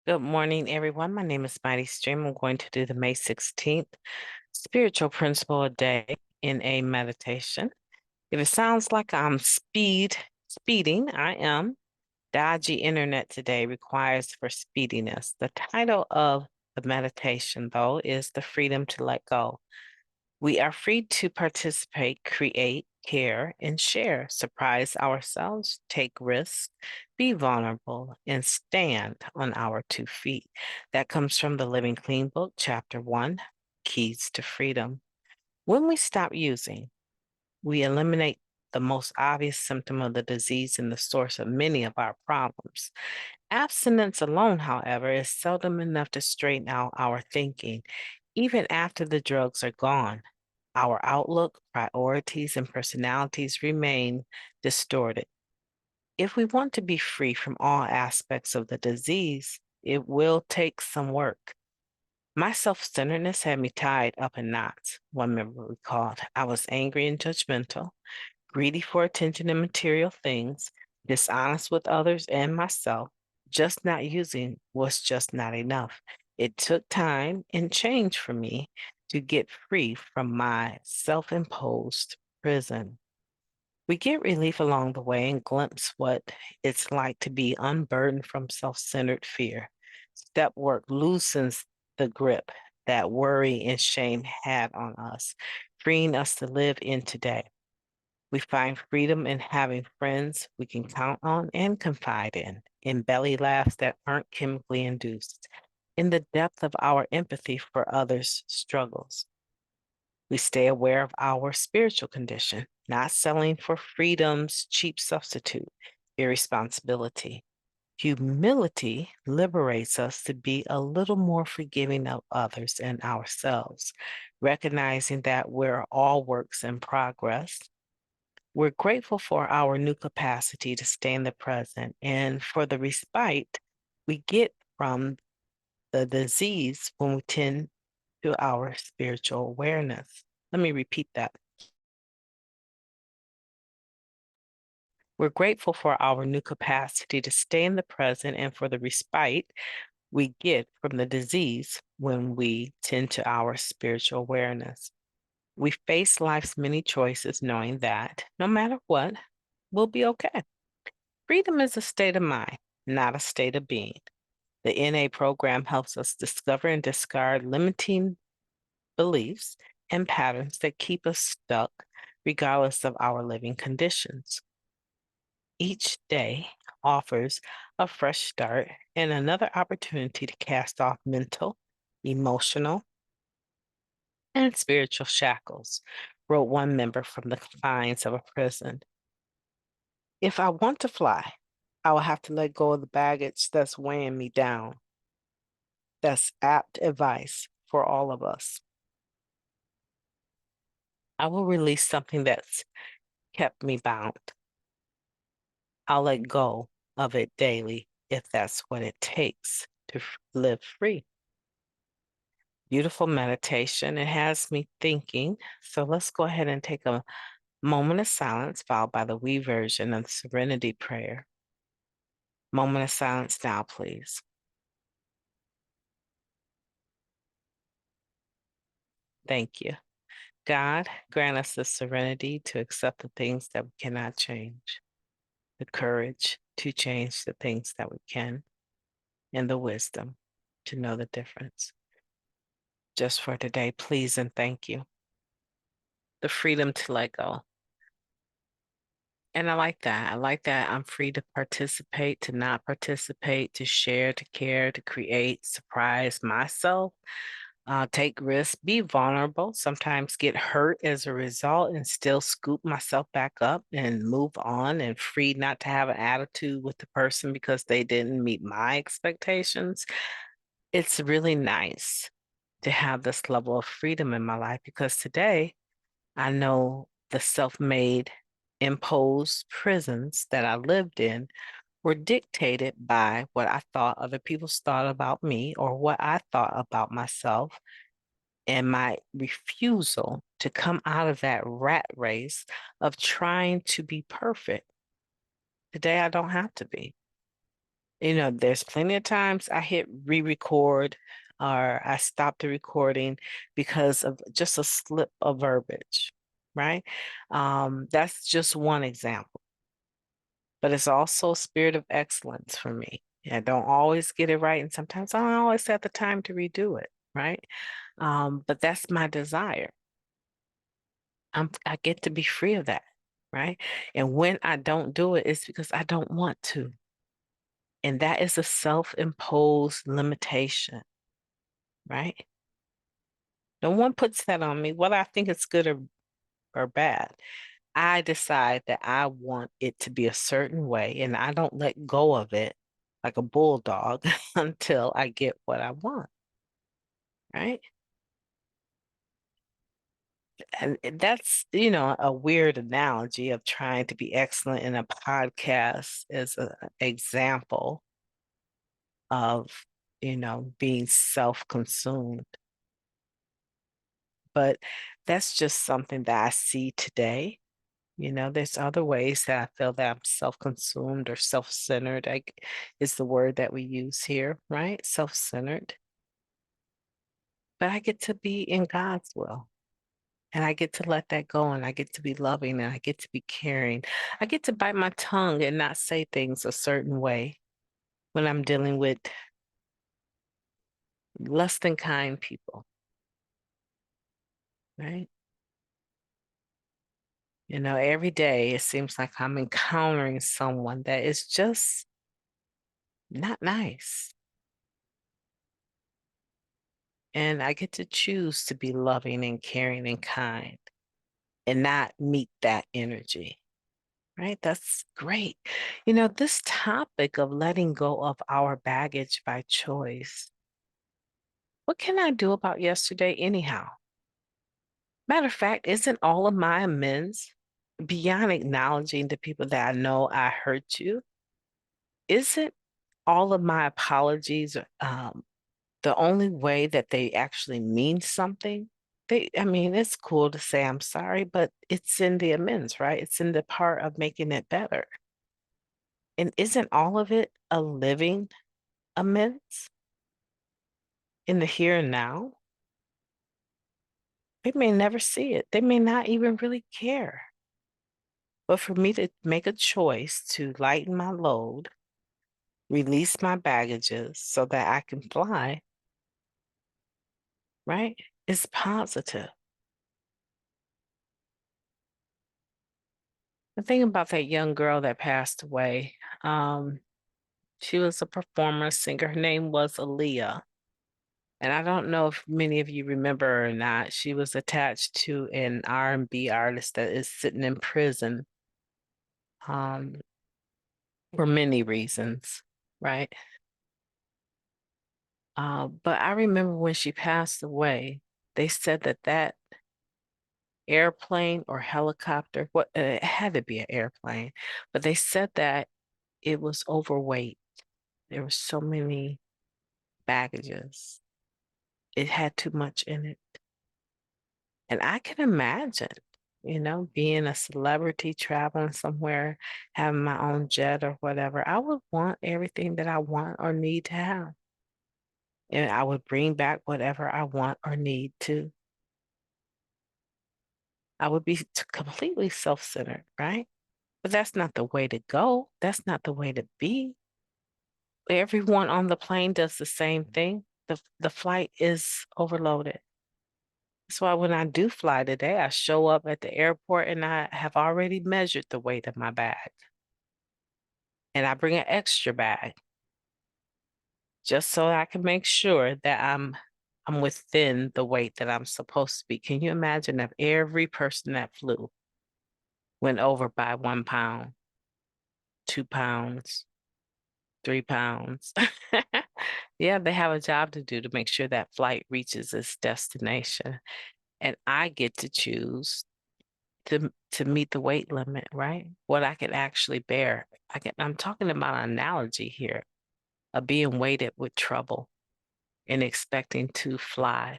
Good morning, everyone. My name is MightyStream. I'm going to do the May 16th spiritual principle a day in a meditation. If it sounds like I'm speeding, I am. Dodgy internet today requires for speediness. The title of the meditation, though, is The Freedom to Let Go. We are free to participate, create, care, and share, surprise ourselves, take risks, be vulnerable, and stand on our 2 feet. That comes from the Living Clean book, Chapter 1, Keys to Freedom. When we stop using, we eliminate the most obvious symptom of the disease and the source of many of our problems. Abstinence alone, however, is seldom enough to straighten out our thinking, even after the drugs are gone. Our outlook, priorities, and personalities remain distorted. If we want to be free from all aspects of the disease, it will take some work. My self-centeredness had me tied up in knots, one member recalled. I was angry and judgmental, greedy for attention and material things, dishonest with others and myself. Just not using was just not enough. It took time and change for me to get free from my self-imposed prison. We get relief along the way and glimpse what it's like to be unburdened from self-centered fear. Step work loosens the grip that worry and shame had on us, freeing us to live in today. We find freedom in having friends we can count on and confide in belly laughs that aren't chemically induced, in the depth of our empathy for others' struggles. We stay aware of our spiritual condition, not selling for freedom's cheap substitute, irresponsibility. Humility liberates us to be a little more forgiving of others and ourselves, recognizing that we're all works in progress. We're grateful for our new capacity to stay in the present and for the respite we get from the disease when we tend to our spiritual awareness. Let me repeat that. We're grateful for our new capacity to stay in the present and for the respite we get from the disease when we tend to our spiritual awareness. We face life's many choices knowing that no matter what, we'll be okay. Freedom is a state of mind, not a state of being. The NA program helps us discover and discard limiting beliefs and patterns that keep us stuck regardless of our living conditions. Each day offers a fresh start and another opportunity to cast off mental, emotional, and spiritual shackles, wrote one member from the confines of a prison. If I want to fly, I will have to let go of the baggage that's weighing me down. That's apt advice for all of us. I will release something that's kept me bound. I'll let go of it daily if that's what it takes to live free. Beautiful meditation. It has me thinking. So let's go ahead and take a moment of silence, followed by the we version of the Serenity Prayer. Moment of silence now, please. Thank you. God, grant us the serenity to accept the things that we cannot change, the courage to change the things that we can, and the wisdom to know the difference. Just for today, please and thank you. The freedom to let go. And I like that. I like that I'm free to participate, to not participate, to share, to care, to create, surprise myself, take risks, be vulnerable, sometimes get hurt as a result, and still scoop myself back up and move on, and free not to have an attitude with the person because they didn't meet my expectations. It's really nice to have this level of freedom in my life because today I know the self-made imposed prisons that I lived in were dictated by what I thought other people thought about me or what I thought about myself, and my refusal to come out of that rat race of trying to be perfect. Today I don't have to be. There's plenty of times I hit re-record or I stop the recording because of just a slip of verbiage, right? That's just one example, but it's also a spirit of excellence for me. I don't always get it right, and sometimes I don't always have the time to redo it, right? But that's my desire. I get to be free of that, right? And when I don't do it, it's because I don't want to. And that is a self-imposed limitation, right? No one puts that on me, whether I think it's good or bad. I decide that I want it to be a certain way, and I don't let go of it like a bulldog until I get what I want, right? And that's, a weird analogy of trying to be excellent in a podcast is an example of, being self-consumed. But that's just something that I see today. There's other ways that I feel that I'm self-consumed or self-centered, is the word that we use here, right? Self-centered. But I get to be in God's will. And I get to let that go, and I get to be loving, and I get to be caring. I get to bite my tongue and not say things a certain way when I'm dealing with less than kind people, right? Every day it seems like I'm encountering someone that is just not nice. And I get to choose to be loving and caring and kind and not meet that energy, right? That's great. This topic of letting go of our baggage by choice. What can I do about yesterday anyhow? Matter of fact, isn't all of my amends beyond acknowledging the people that I know I hurt you? Isn't all of my apologies the only way that they actually mean something? I mean, it's cool to say I'm sorry, but it's in the amends, right? It's in the part of making it better. And isn't all of it a living amends in the here and now? They may never see it. They may not even really care. But for me to make a choice to lighten my load, release my baggages so that I can fly, right? It's positive. The thing about that young girl that passed away, she was a performer, singer. Her name was Aaliyah. And I don't know if many of you remember her or not. She was attached to an R&B artist that is sitting in prison um, for many reasons, right? But I remember when she passed away, they said that that airplane or helicopter, it had to be an airplane, but they said that it was overweight. There were so many baggages. It had too much in it. And I can imagine, being a celebrity traveling somewhere, having my own jet or whatever. I would want everything that I want or need to have. And I would bring back whatever I want or need to. I would be completely self-centered, right? But that's not the way to go. That's not the way to be. Everyone on the plane does the same thing. The flight is overloaded. That's why when I do fly today, I show up at the airport and I have already measured the weight of my bag. And I bring an extra bag just so I can make sure that I'm within the weight that I'm supposed to be. Can you imagine if every person that flew went over by 1 pound, 2 pounds, 3 pounds? Yeah, they have a job to do to make sure that flight reaches its destination. And I get to choose to meet the weight limit, right? What I can actually bear. I'm talking about an analogy here of being weighted with trouble and expecting to fly,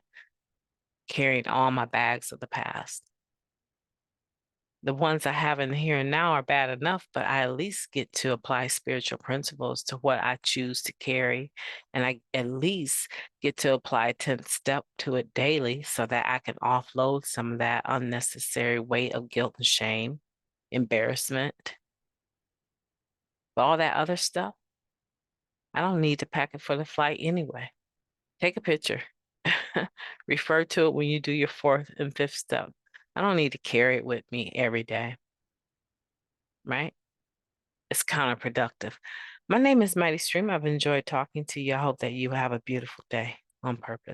carrying all my bags of the past. the ones I have in the here and now are bad enough, but I at least get to apply spiritual principles to what I choose to carry. And I at least get to apply 10th step to it daily so that I can offload some of that unnecessary weight of guilt and shame, embarrassment. But all that other stuff, I don't need to pack it for the flight anyway. Take a picture. Refer to it when you do your 4th and 5th step. I don't need to carry it with me every day, right? It's counterproductive. My name is Mighty Stream. I've enjoyed talking to you. I hope that you have a beautiful day on purpose.